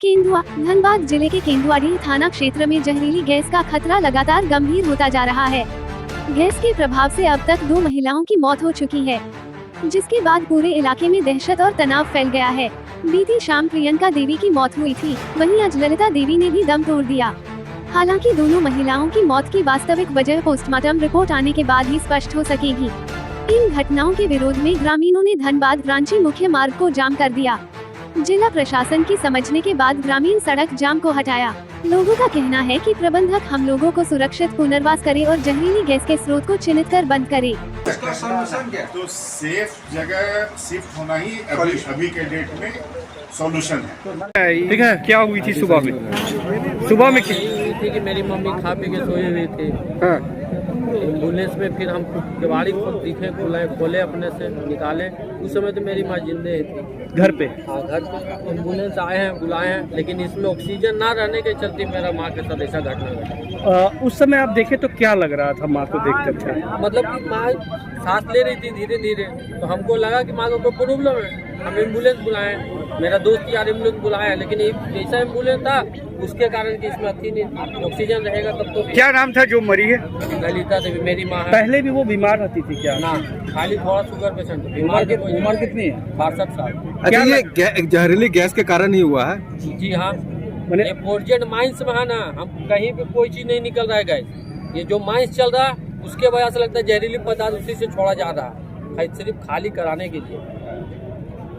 केंदुआ धनबाद जिले के केंदुआडीह थाना क्षेत्र में जहरीली गैस का खतरा लगातार गंभीर होता जा रहा है। गैस के प्रभाव से अब तक 2 महिलाओं की मौत हो चुकी है, जिसके बाद पूरे इलाके में दहशत और तनाव फैल गया है। बीती शाम प्रियंका देवी की मौत हुई थी, वहीं आज ललिता देवी ने भी दम तोड़ दिया। हालांकि दोनों महिलाओं की मौत की वास्तविक वजह पोस्टमार्टम रिपोर्ट आने के बाद ही स्पष्ट हो सकेगी। इन घटनाओं के विरोध में ग्रामीणों ने धनबाद रांची मुख्य मार्ग को जाम कर दिया। जिला प्रशासन की समझने के बाद ग्रामीण सड़क जाम को हटाया। लोगों का कहना है कि प्रबंधक हम लोगों को सुरक्षित पुनर्वास करे और जहरीली गैस के स्रोत को चिन्हित कर बंद करे। इसका सॉल्यूशन क्या? तो सेफ जगह शिफ्ट होना ही अभी के डेट में सॉल्यूशन है। ठीक है, क्या हुई थी सुबह में? सुबह में हुई थी कि मेरी मम्मी खा पी के सोई हुई थी। हाँ। एम्बुलेंस में फिर हम गाड़ी दिखे खोले अपने से निकाले। उस समय तो मेरी माँ जिंदे थी घर पे। हाँ, घर पे एम्बुलेंस आए हैं बुलाए हैं, लेकिन इसमें ऑक्सीजन ना रहने के चलते मेरा माँ के साथ ऐसा घटना घटा। उस समय आप देखे तो क्या लग रहा था माँ को देख करके? मतलब कि माँ सांस ले रही थी धीरे धीरे, तो हमको लगा कि माँ को कोई प्रॉब्लम है। हम एम्बुलेंस बुलाए, मेरा दोस्त यार एम्बुलेंस बुलाया, लेकिन जैसा एम्बुलेंस था उसके कारण कि इसमें अच्छी नहीं ऑक्सीजन रहेगा तब तो। क्या नाम था जो मरी है? ललिता देवी मेरी माँ है। पहले भी वो बीमार रहती थी क्या? ना, खाली थोड़ा शुगर पेशेंट। उम्र कितनी है? 62 साल। अच्छा, ये जहरीली गैस के कारण ही हुआ है? जी हाँ, ये फोर्जेड माइंस में है ना, हम कहीं पे कोई चीज नहीं निकल रहा है गैस। ये जो माइंस चल रहा है उसके वजह से लगता है जहरीली पदार्थ उसी से छोड़ा जा रहा है, सिर्फ खाली कराने के लिए।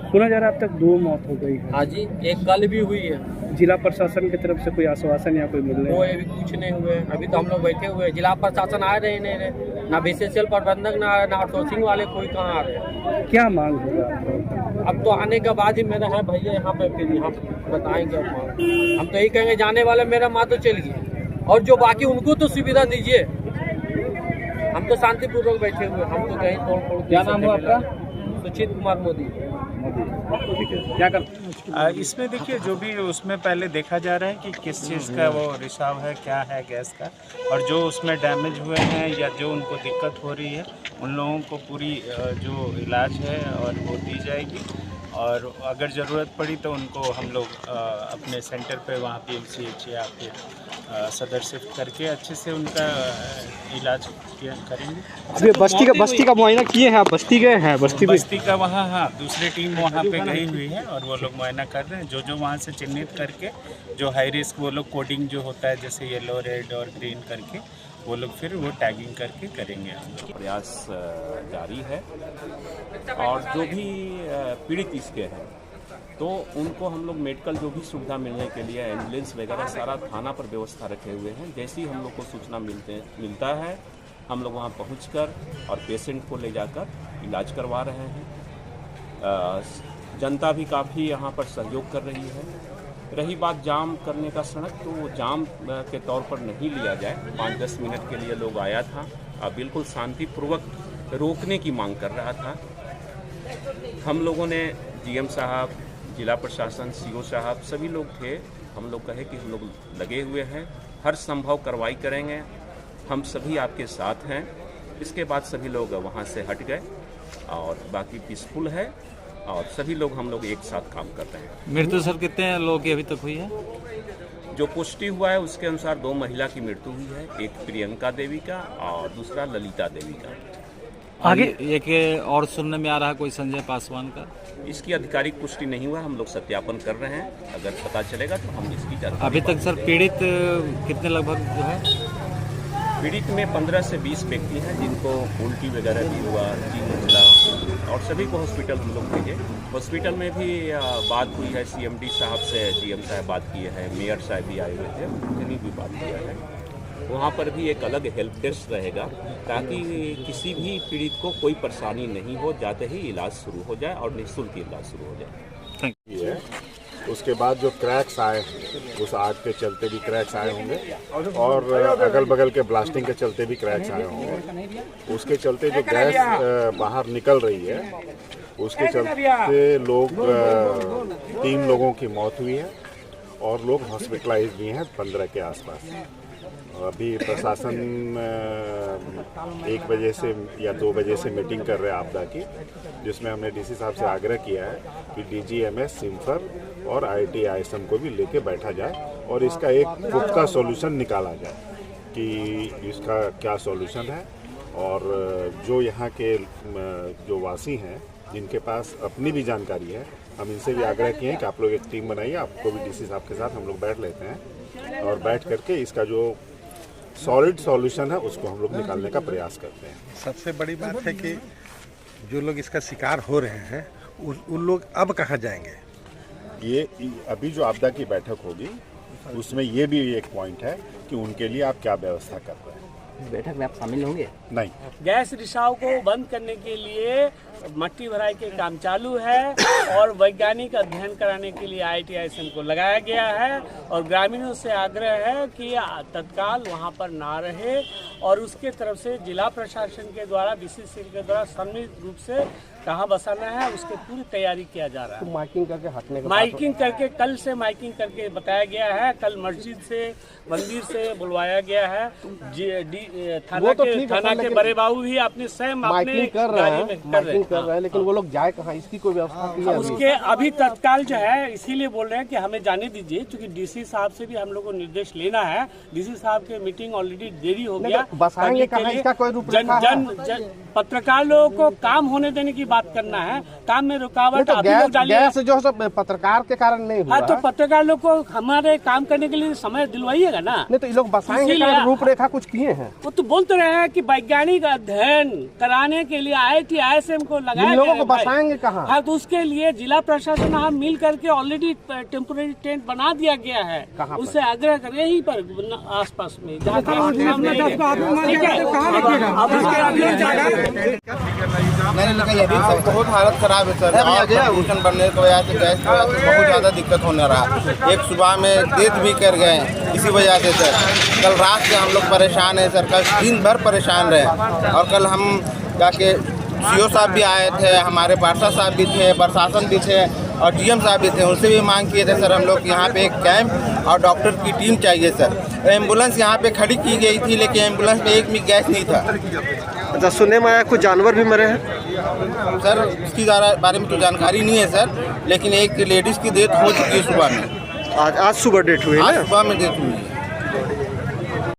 सुना जा रहा है अब तक 2 मौत हो गई है। हाँ जी, एक कल भी हुई है। जिला प्रशासन की तरफ से कोई आश्वासन या कोई मिल रहा वो है? अभी कुछ नहीं हुए। अभी तो हम लोग बैठे हुए हैं, जिला प्रशासन आ रहे नहीं, ना बीसीसीएल प्रबंधक ना आउटसोर्सिंग वाले कोई कहाँ आ रहे हैं। क्या मांग होगा आपको? अब तो आने के बाद ही मेरा है भैया यहाँ पे, फिर यहाँ बताएंगे। हम तो यही कहेंगे जाने वाले मेरा माँ तो चल गई, और जो बाकी उनको तो सुविधा दीजिए। हम तो शांतिपूर्वक बैठे हुए, हम तो कहीं तोड़ फोड़। क्या नाम है आपका? सुचित कुमार मोदी। क्या कर इसमें देखिए, जो भी उसमें पहले देखा जा रहा है कि किस चीज़ का वो रिसाव है, क्या है गैस का, और जो उसमें डैमेज हुए हैं या जो उनको दिक्कत हो रही है उन लोगों को पूरी जो इलाज है और वो दी जाएगी। और अगर ज़रूरत पड़ी तो उनको हम लोग अपने सेंटर पे वहाँ PMCH या फिर सदर शिफ्ट करके अच्छे से उनका इलाज करेंगे। अभी बस्ती का मुआयना किए हैं आप? बस्ती गए हैं? बस्ती का वहाँ, हाँ, दूसरी टीम वहाँ पे गई हुई है और वो लोग मुआयना कर रहे हैं। जो वहाँ से चिन्हित करके जो हाई रिस्क, वो लोग कोडिंग जो होता है जैसे येलो, रेड और ग्रीन करके, वो लोग फिर वो टैगिंग करके करेंगे। प्रयास जारी है, और जो भी पीड़ित इसके हैं तो उनको हम लोग मेडिकल जो भी सुविधा मिलने के लिए एम्बुलेंस वगैरह सारा थाना पर व्यवस्था रखे हुए हैं। जैसे ही हम लोग को सूचना मिलता है हम लोग वहाँ पहुंचकर और पेशेंट को ले जाकर इलाज करवा रहे हैं। जनता भी काफ़ी यहाँ पर सहयोग कर रही है। रही बात जाम करने का सड़क, तो वो जाम के तौर पर नहीं लिया जाए। 5-10 मिनट के लिए लोग आया था, बिल्कुल शांतिपूर्वक रोकने की मांग कर रहा था। हम लोगों ने GM साहब, जिला प्रशासन, CO साहब, सभी लोग थे। हम लोग कहे कि हम लोग लगे हुए हैं, हर संभव कार्रवाई करेंगे, हम सभी आपके साथ हैं। इसके बाद सभी लोग वहाँ से हट गए और बाकी पीसफुल है और सभी लोग हम लोग एक साथ काम कर रहे हैं। मृत्यु सर कितने लोगों की अभी तक हुई है? जो पुष्टि हुआ है उसके अनुसार 2 महिला की मृत्यु हुई है, एक प्रियंका देवी का और दूसरा ललिता देवी का। आगे एक और सुनने में आ रहा है कोई संजय पासवान का। इसकी आधिकारिक पुष्टि नहीं हुआ, हम लोग सत्यापन कर रहे हैं। अगर पता चलेगा तो हम इसकी जानकारी। अभी तक सर पीड़ित कितने लगभग जो है? पीड़ित में 15 से 20 व्यक्ति हैं जिनको उल्टी वगैरह भी हुआ, 3 महिला, और सभी को हॉस्पिटल हम लोग भेजे। हॉस्पिटल में भी बात हुई है, CMD साहब से GM साहब बात किए हैं, मेयर साहब भी आए हुए थे, उन्होंने भी बात किया है। वहाँ पर भी एक अलग हेल्प डेस्क रहेगा ताकि किसी भी पीड़ित को कोई परेशानी नहीं हो, जाते ही इलाज शुरू हो जाए और निःशुल्क इलाज शुरू हो जाए। Thank you. उसके बाद जो क्रैक्स आए, उस आग के चलते भी क्रैक्स आए होंगे, और अगल बगल के ब्लास्टिंग के चलते भी क्रैक्स आए होंगे। उसके चलते जो गैस बाहर निकल रही है उसके चलते 3 लोगों की मौत हुई है और लोग हॉस्पिटलाइज भी हैं 15 के आसपास। अभी प्रशासन 1 बजे से या 2 बजे से मीटिंग कर रहे हैं आपदा की, जिसमें हमने डीसी साहब से आग्रह किया है कि डीजीएमएस, सिम्फर और आईटी आईएसएम को भी लेके बैठा जाए और इसका एक पुख्ता सॉल्यूशन निकाला जाए कि इसका क्या सॉल्यूशन है। और जो यहाँ के जो वासी हैं जिनके पास अपनी भी जानकारी है, हम इनसे भी आग्रह किए हैं कि आप लोग एक टीम बनाइए, आपको भी डीसी साहब के साथ हम लोग बैठ लेते हैं और बैठ करके इसका जो सॉलिड सॉल्यूशन है उसको हम लोग निकालने का प्रयास करते हैं। सबसे बड़ी बात है कि जो लोग इसका शिकार हो रहे हैं उन लोग अब कहाँ जाएंगे? ये अभी जो आपदा की बैठक होगी उसमें ये भी एक पॉइंट है कि उनके लिए आप क्या व्यवस्था कर रहे हैं। बैठक में आप शामिल होंगे? नहीं, गैस रिसाव को बंद करने के लिए मट्टी भराई के काम चालू है और वैज्ञानिक अध्ययन कराने के लिए ITISM को लगाया गया है और ग्रामीणों से आग्रह है कि तत्काल वहां पर ना रहे और उसके तरफ से जिला प्रशासन के द्वारा, BCCL के द्वारा सम्मिलित रूप से कहाँ बसाना है उसकी पूरी तैयारी किया जा रहा है। तो माइकिंग करके हटने का माइकिंग करके कल से माइकिंग करके बताया गया है। कल मस्जिद से, मंदिर से बुलवाया गया है। थाना के बड़े बाबू भी अपने स्वयं अपने कर रहे हैं, लेकिन वो लोग जाए कहाँ, इसकी कोई व्यवस्था की है? उसके अभी तत्काल जो है, इसीलिए बोल रहे हैं कि हमें जाने दीजिए, क्योंकि डीसी साहब से भी हम लोग को निर्देश लेना है। डीसी साहब के मीटिंग ऑलरेडी देरी हो गया। बसाएंगे कहाँ, इसका कोई रूपरेखा है? पत्रकार लोगों को काम होने देने की बात करना है, काम में रुकावट अभी लोग डालिए। गैस जो है पत्रकार के कारण नहीं हुआ। हाँ, तो पत्रकार लोग को हमारे काम करने के लिए समय दिलवाइएगा ना। नहीं तो ये लोग बसाएंगे, रूपरेखा कुछ किए हैं? वो तो बोलते रहे हैं कि वैज्ञानिक अध्ययन कराने के लिए ITISM को लगाया लोगों को बसाएंगे कहाँ? हाँ, तो उसके लिए जिला प्रशासन हम मिल करके ऑलरेडी टेम्पोरेरी टेंट बना दिया गया है। उससे आग्रह करें यहीं पर आसपास में बहुत हालत खराब है सर। प्रदूषण बढ़ने की वजह से, गैस की वजह से बहुत ज़्यादा दिक्कत होने रहा। एक सुबह में डेथ भी कर गए इसी वजह से सर। कल रात से हम लोग परेशान हैं सर, कल दिन भर परेशान रहे और कल हम जाके CO साहब भी आए थे, हमारे पार्षद साहब भी थे, प्रशासन भी थे और DM साहब भी थे। उनसे भी मांग किए थे सर हम लोग यहाँ पे एक कैंप और डॉक्टर की टीम चाहिए सर। एम्बुलेंस यहाँ पे खड़ी की गई थी लेकिन एम्बुलेंस में एक भी गैस नहीं था। अच्छा, सुनने में आया कुछ जानवर भी मरे हैं सर? इसकी बारे में तो जानकारी नहीं है सर, लेकिन एक लेडीज़ की डेथ हो चुकी है सुबह में। आज सुबह डेथ हुई है? आज सुबह में डेथ हुई है।